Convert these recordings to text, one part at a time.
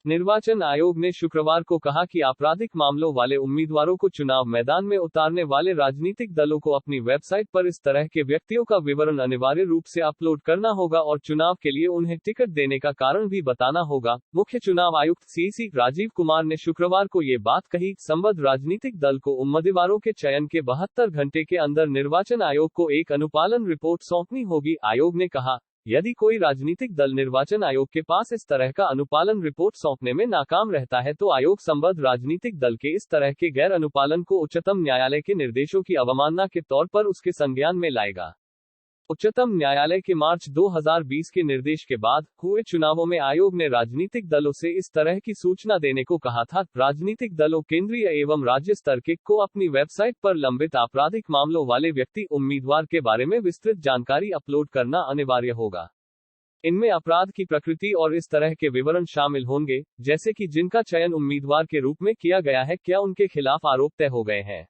निर्वाचन आयोग ने शुक्रवार को कहा कि आपराधिक मामलों वाले उम्मीदवारों को चुनाव मैदान में उतारने वाले राजनीतिक दलों को अपनी वेबसाइट पर इस तरह के व्यक्तियों का विवरण अनिवार्य रूप से अपलोड करना होगा और चुनाव के लिए उन्हें टिकट देने का कारण भी बताना होगा। मुख्य चुनाव आयुक्त सीसी राजीव कुमार ने शुक्रवार को ये बात कही। संबद्ध राजनीतिक दल को उम्मीदवारों के चयन के 72 घंटे के अंदर निर्वाचन आयोग को एक अनुपालन रिपोर्ट सौंपनी होगी। आयोग ने कहा, यदि कोई राजनीतिक दल निर्वाचन आयोग के पास इस तरह का अनुपालन रिपोर्ट सौंपने में नाकाम रहता है तो आयोग संबद्ध राजनीतिक दल के इस तरह के गैर अनुपालन को उच्चतम न्यायालय के निर्देशों की अवमानना के तौर पर उसके संज्ञान में लाएगा। उच्चतम न्यायालय के मार्च 2020 के निर्देश के बाद हुए चुनावों में आयोग ने राजनीतिक दलों से इस तरह की सूचना देने को कहा था। राजनीतिक दलों केंद्रीय एवं राज्य स्तर के को अपनी वेबसाइट पर लंबित आपराधिक मामलों वाले व्यक्ति उम्मीदवार के बारे में विस्तृत जानकारी अपलोड करना अनिवार्य होगा। इनमें अपराध की प्रकृति और इस तरह के विवरण शामिल होंगे, जैसे कि जिनका चयन उम्मीदवार के रूप में किया गया है, क्या उनके खिलाफ आरोप तय हो गए हैं।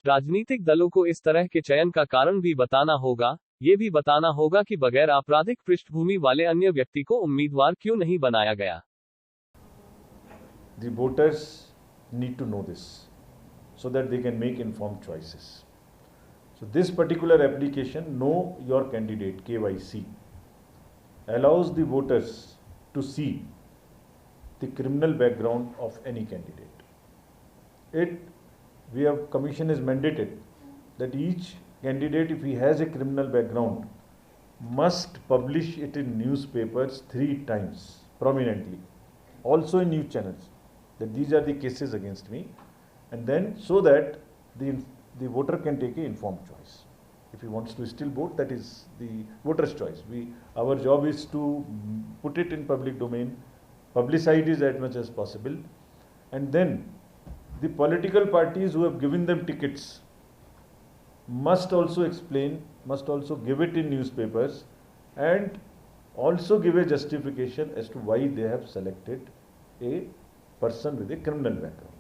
राजनीतिक दलों को इस तरह के चयन का कारण भी बताना होगा। ये भी बताना होगा कि बगैर आपराधिक पृष्ठभूमि वाले अन्य व्यक्ति को उम्मीदवार क्यों नहीं बनाया गया। The voters need to know this so that they can make informed choices. So this particular application, Know Your Candidate (KYC), allows the voters to see the criminal background of any candidate. Commission is mandated that each candidate, if he has a criminal background, must publish it in newspapers 3 times prominently, also in news channels, that these are the cases against me, and then so that the voter can take an informed choice. If he wants to still vote, that is the voter's choice. Our job is to put it in public domain, publicize it as much as possible, and then the political parties who have given them tickets must also explain, must also give it in newspapers, and also give a justification as to why they have selected a person with a criminal background.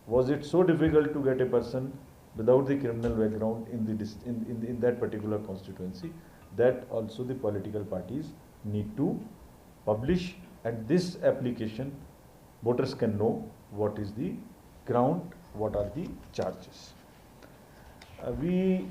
Was it so difficult to get a person without the criminal background in that particular constituency? That also the political parties need to publish, and this application voters can know what is the ground, what are the charges. We